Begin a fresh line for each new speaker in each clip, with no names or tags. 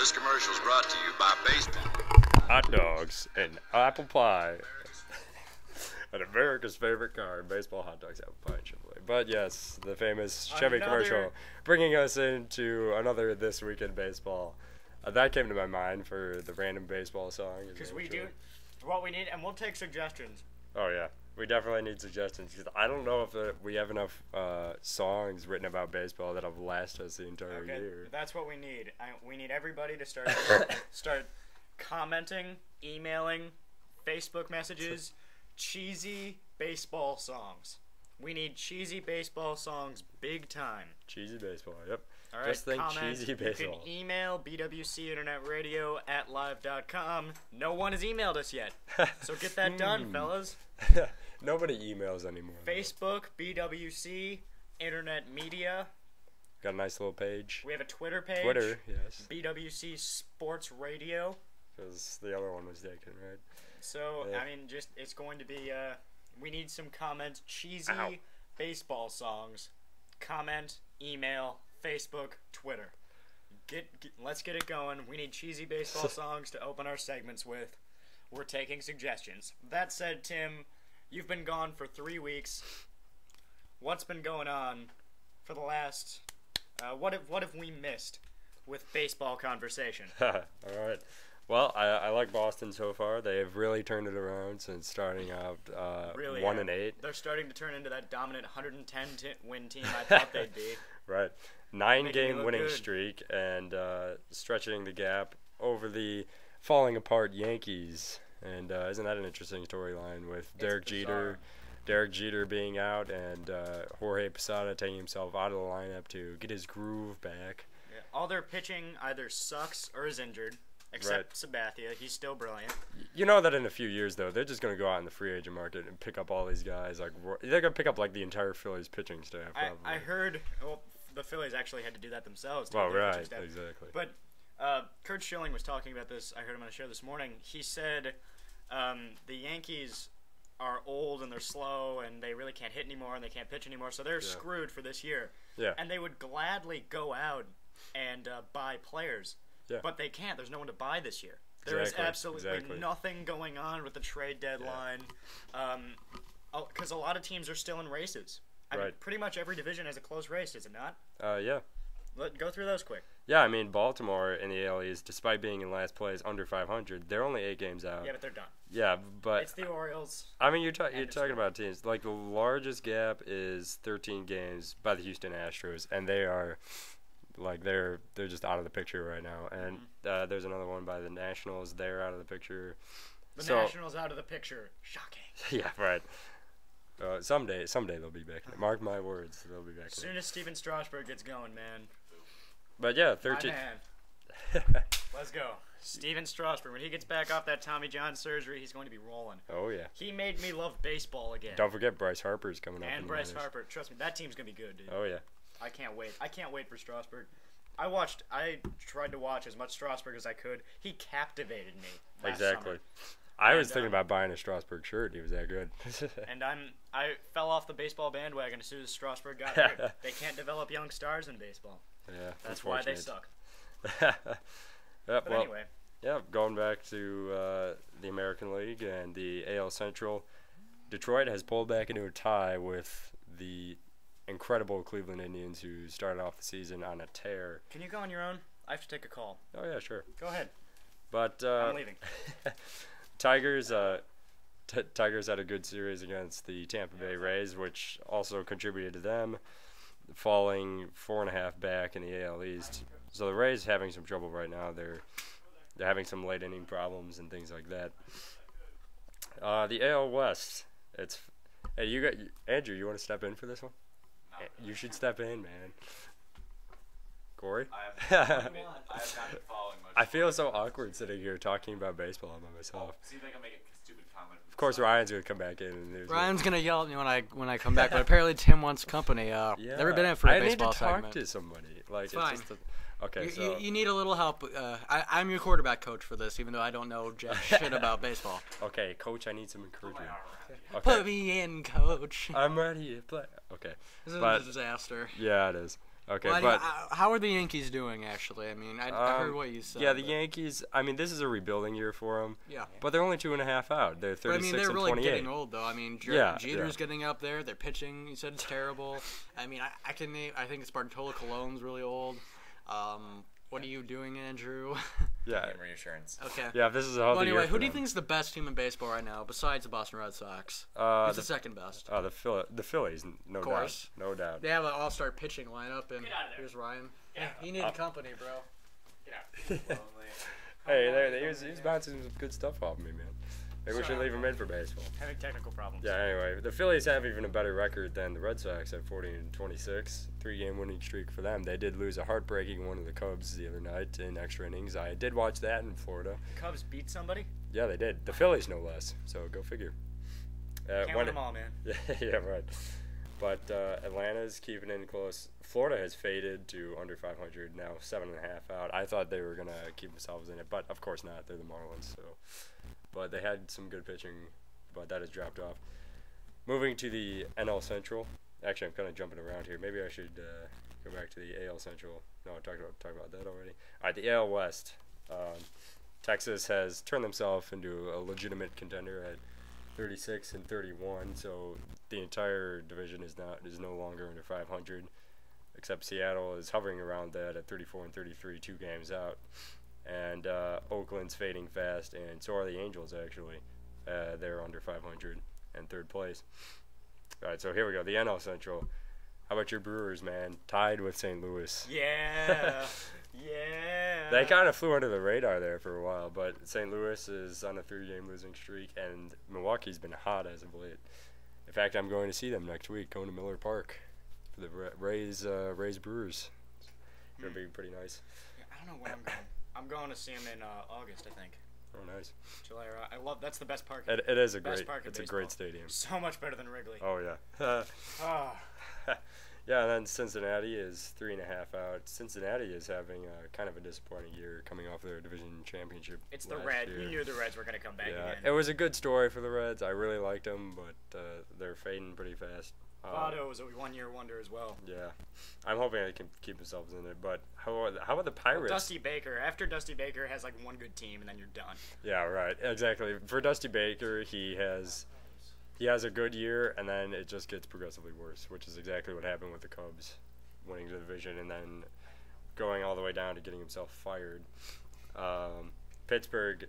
This commercial is brought to you by baseball.
Hot dogs and apple pie. And America's favorite car, baseball, hot dogs, apple pie, and Chevrolet. But yes, the famous Chevy commercial, bringing us into another This Week in Baseball. That came to my mind for the random baseball song.
Because we do what we need, and we'll take suggestions.
Oh, yeah. We definitely need suggestions. Because I don't know if we have enough songs written about baseball that'll last us the entire year.
That's what we need. We need everybody to start commenting, emailing, Facebook messages, cheesy baseball songs. We need cheesy baseball songs big time.
Cheesy baseball, yep.
All right,
just think
comment.
Cheesy baseball.
You can email bwcinternetradio@live.com. No one has emailed us yet, so get that done, fellas.
Nobody emails anymore.
Facebook, BWC, Internet Media.
Got a nice little page.
We have a Twitter page.
Twitter, yes.
BWC Sports Radio.
Because the other one was taken, right?
So, I mean, it's going to be, we need some comments. Cheesy baseball songs. Comment, email, Facebook, Twitter. Let's get it going. We need cheesy baseball songs to open our segments with. We're taking suggestions. That said, Tim, you've been gone for 3 weeks. What's been going on for the last... what have we missed with baseball conversation?
All right. Well, I like Boston so far. They've really turned it around since starting out 1-8.
They're starting to turn into that dominant 110-win team I thought they'd be.
Right. 9-game winning streak and stretching the gap over the falling apart Yankees. And isn't that an interesting storyline with Derek Jeter being out and Jorge Posada taking himself out of the lineup to get his groove back.
Yeah. All their pitching either sucks or is injured, except Sabathia. He's still brilliant.
You know that in a few years, though, they're just going to go out in the free agent market and pick up all these guys. Like they're going to pick up like the entire Phillies pitching staff. Probably.
I heard the Phillies actually had to do that themselves.
Well, right, exactly.
But Kurt Schilling was talking about this. I heard him on a show this morning. He said the Yankees are old and they're slow and they really can't hit anymore and they can't pitch anymore, so they're screwed for this year.
Yeah.
And they would gladly go out and buy players, but they can't. There's no one to buy this year. There is absolutely nothing going on with the trade deadline because a lot of teams are still in races. I mean, pretty much every division has a close race, is it not?
Yeah.
Go through those quick.
Yeah, I mean, Baltimore in the AL East, despite being in last place, under 500, they're only 8 games out.
Yeah, but they're done.
Yeah, but...
It's the Orioles.
I mean, you're talking about teams. Like, the largest gap is 13 games by the Houston Astros, and they are... Like, they're just out of the picture right now. And there's another one by the Nationals. They're out of the picture.
The Nationals out of the picture. Shocking.
Yeah, right. Someday they'll be back. Mark my words, they'll be back.
As soon as Steven Strasburg gets going, man.
But yeah, 13.
My man. Let's go. Steven Strasburg, when he gets back off that Tommy John surgery, he's going to be rolling.
Oh, yeah.
He made me love baseball again.
Don't forget Bryce Harper's coming up.
And Bryce Harper. Trust me, that team's going to be good, dude.
Oh, yeah.
I can't wait. I can't wait for Strasburg. I tried to watch as much Strasburg as I could. He captivated me last summer.
I was thinking about buying a Strasburg shirt. He was that good.
And I fell off the baseball bandwagon as soon as Strasburg got hurt. They can't develop young stars in baseball.
Yeah,
that's why they suck.
Anyway. Yeah, going back to the American League and the AL Central, Detroit has pulled back into a tie with the incredible Cleveland Indians, who started off the season on a tear.
Can you go on your own? I have to take a call.
Oh, yeah, sure.
Go ahead.
But
I'm leaving.
Tigers had a good series against the Tampa Bay Rays, which also contributed to them falling 4.5 back in the AL East. So the Rays having some trouble right now. They're having some late inning problems and things like that. The AL West. Hey, Andrew. You want to step in for this one? No. You should step in, man. Corey?
I have not been following much.
I feel so awkward sitting here talking about baseball by myself.
See if I can make a stupid comment.
Of course, Ryan's gonna come back in. And
Ryan's gonna yell at me when I come back, but apparently Tim wants company. Never been in for a baseball segment.
I need to talk to somebody. Like, it's
fine.
Okay,
so you need a little help. I'm your quarterback coach for this, even though I don't know jack shit about baseball.
Okay, coach, I need some encouragement.
Okay. Put me in, coach.
I'm ready to play. Okay.
This is a disaster.
Yeah, it is. Okay,
Well,
but
how are the Yankees doing, actually? I mean, I heard what you said.
yeah, the
but-
Yankees. I mean, this is a rebuilding year for them.
Yeah.
But they're only 2.5 out. They're 36
But I mean, they're
and
really
28.
getting old, though. I mean,
Yeah,
Jeter's
yeah.
getting up there. Their pitching, you said, it's terrible. I mean, I can name. I think it's Bartolo Colon's really old. What are you doing, Andrew?
Yeah,
And reassurance.
Okay.
yeah. This is a healthy
Well, anyway,
year
who
for
do you
them.
think is the best team in baseball right now, besides the Boston Red Sox? Who's the second best?
The Phillies, no doubt,
course.
no doubt.
They have an all-star pitching lineup, and
Get out of there.
here's Ryan.
Get out.
He needed company, bro.
Get out.
Hey, he was bouncing some good stuff off me, man. Maybe we should leave him in for baseball.
Having technical problems.
Yeah. Anyway, the Phillies have even a better record than the Red Sox at 40-26, 3-game winning streak for them. They did lose a heartbreaking one to the Cubs the other night in extra innings. I did watch that in Florida.
Cubs beat somebody?
Yeah, they did. The Phillies, no less. So go figure.
Can't win them all, man.
Yeah, right. But Atlanta's keeping in close. Florida has faded to under 500 now, 7.5 out. I thought they were gonna keep themselves in it, but of course not. They're the Marlins, so. But they had some good pitching, but that has dropped off. Moving to the NL Central. Actually, I'm kind of jumping around here. Maybe I should go back to the AL Central. No, I talked about that already. All right, the AL West. Texas has turned themselves into a legitimate contender at 36 and 31. So the entire division is no longer under 500, except Seattle is hovering around that at 34 and 33, 2 games out. And Oakland's fading fast, and so are the Angels, actually. They're under 500 and third place. All right, so here we go. The NL Central. How about your Brewers, man? Tied with St. Louis.
Yeah. Yeah.
They kind of flew under the radar there for a while, but St. Louis is on a 3-game losing streak, and Milwaukee's been hot as of late. In fact, I'm going to see them next week, going to Miller Park for the Rays Brewers. It's going to be pretty nice.
I don't know when I'm going. I'm going to see him in August, I think.
Oh, nice.
July. That's the best park.
It is a
Best
great.
park in
It's a
baseball.
great stadium.
So much better than Wrigley.
Oh yeah.
Ah.
Yeah, and then Cincinnati is 3.5 out. Cincinnati is having kind of a disappointing year, coming off their division championship.
It's the
last
Reds.
year.
You knew the Reds were going to come back
Yeah,
again.
it was a good story for the Reds. I really liked them, but they're fading pretty fast.
Votto was a one-year wonder as well.
Yeah, I'm hoping they can keep themselves in it. But how about the Pirates?
Dusty Baker. After Dusty Baker has like one good team, and then you're done.
Yeah, right. Exactly. For Dusty Baker, he has a good year, and then it just gets progressively worse, which is exactly what happened with the Cubs, winning the division and then going all the way down to getting himself fired. Pittsburgh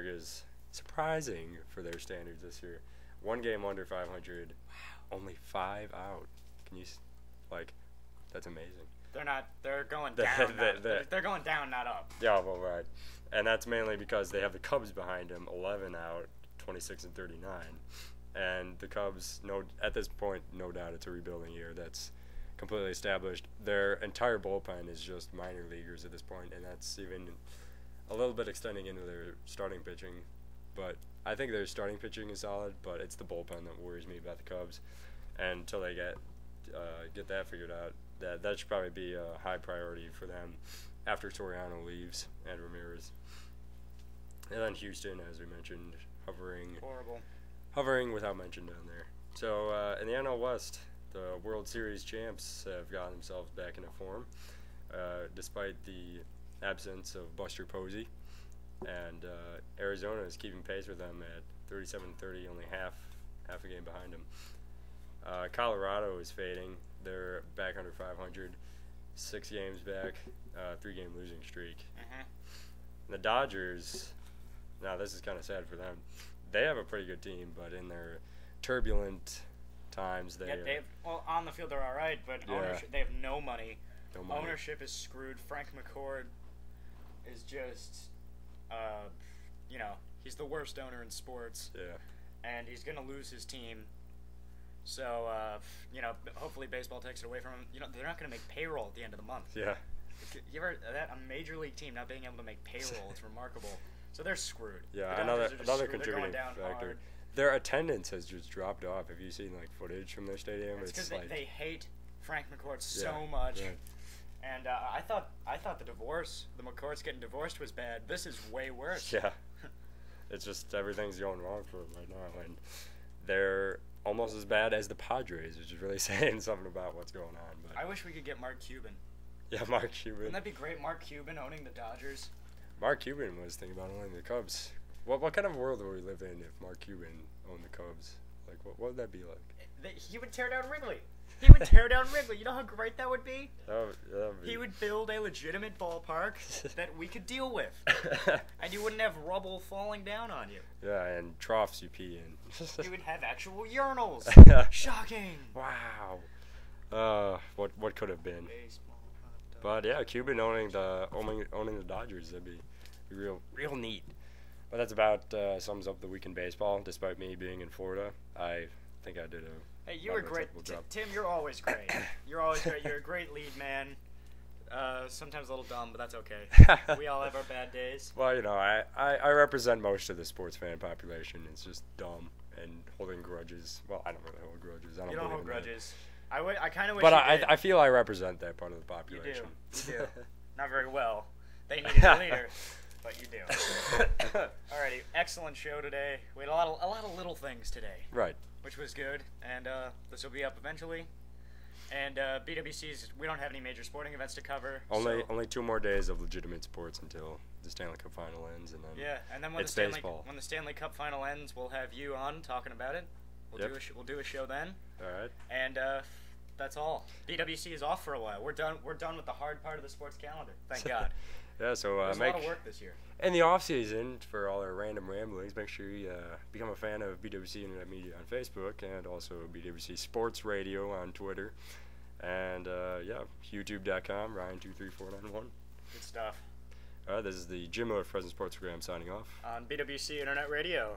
is surprising for their standards this year. 1 game under 500. Wow. Only 5 out. Can you that's amazing.
They're going down. They're going down, not up.
Yeah, well, right. And that's mainly because they have the Cubs behind them, 11 out, 26 and 39. And the Cubs, at this point, no doubt it's a rebuilding year. That's completely established. Their entire bullpen is just minor leaguers at this point, and that's even a little bit extending into their starting pitching. But I think their starting pitching is solid, but it's the bullpen that worries me about the Cubs. And until they get that figured out, that should probably be a high priority for them after Soriano leaves and Ramirez. And then Houston, as we mentioned, hovering without mention down there. So in the NL West, the World Series champs have gotten themselves back into form, despite the absence of Buster Posey. And Arizona is keeping pace with them at 37-30, only half a game behind them. Colorado is fading. They're back under 500, 6 games back, 3-game losing streak. The Dodgers, now this is kind of sad for them. They have a pretty good team, but in their turbulent times,
on the field they're all right, but ownership, they have no money.
No money.
Ownership is screwed. Frank McCord is just, he's the worst owner in sports.
Yeah.
And he's going to lose his team. So, hopefully baseball takes it away from him. They're not going to make payroll at the end of the month.
Yeah.
You ever a major league team not being able to make payroll? It's remarkable. So they're screwed.
Yeah,
The Dodgers are just
another
screwed. They're
contributing
going down
factor.
hard.
Their attendance has just dropped off. Have you seen footage from their stadium?
It's because
like
they hate Frank McCord so
Yeah,
much.
yeah.
And I thought the McCords getting divorced was bad. This is way worse.
Yeah. It's just everything's going wrong for them right now, and they're almost as bad as the Padres, which is really saying something about what's going on. But
I wish we could get Mark Cuban.
yeah, Mark Cuban.
Wouldn't that be great? Mark Cuban owning the Dodgers.
Mark Cuban was thinking about owning the Cubs. What kind of world would we live in if Mark Cuban owned the Cubs? Like, what would that be like?
He would tear down Wrigley. He would tear down Wrigley. You know how great that would be?
That'd be...
He would build a legitimate ballpark that we could deal with. And you wouldn't have rubble falling down on you.
Yeah, and troughs you pee in.
You would have actual urinals. Shocking.
Wow. What could have been?
Baseball, hot dog.
But yeah, Cuban owning the Dodgers, that'd be real neat. But that's about sums up the week in baseball. Despite me being in Florida, I think I did a
Hey, you were great.
job.
Tim, you're always great. You're always great. You're a great lead man. Sometimes a little dumb, but that's okay. We all have our bad days.
Well, you know, I represent most of the sports fan population. It's just dumb and holding grudges. Well, I don't really hold grudges. I
You don't
believe
hold
in that.
grudges. I kind of wish
But
you did.
I feel I represent that part of the
You
population.
do. You do. Not very well. They needed a leader, but you do. Alrighty, excellent show today. We had a lot of little things today,
Right.
which was good, and this will be up eventually. And BWC's, we don't have any major sporting events to cover.
Only
so,
2 more days of legitimate sports until the Stanley Cup final ends, and then
yeah, and then when
it's
the
baseball.
when the Stanley Cup final ends, we'll have you on talking about it.
Yep.
We'll do a show then,
All right.
and that's all. BWC is off for a while. We're done with the hard part of the sports calendar. Thank God.
Yeah. So
There's a lot of work this year.
in the off season, for all our random ramblings, make sure you become a fan of BWC Internet Media on Facebook and also BWC Sports Radio on Twitter. And yeah, YouTube.com, Ryan23491.
Good stuff.
All right, this is the Jim Miller Frozen Sports Program signing off.
On BWC Internet Radio.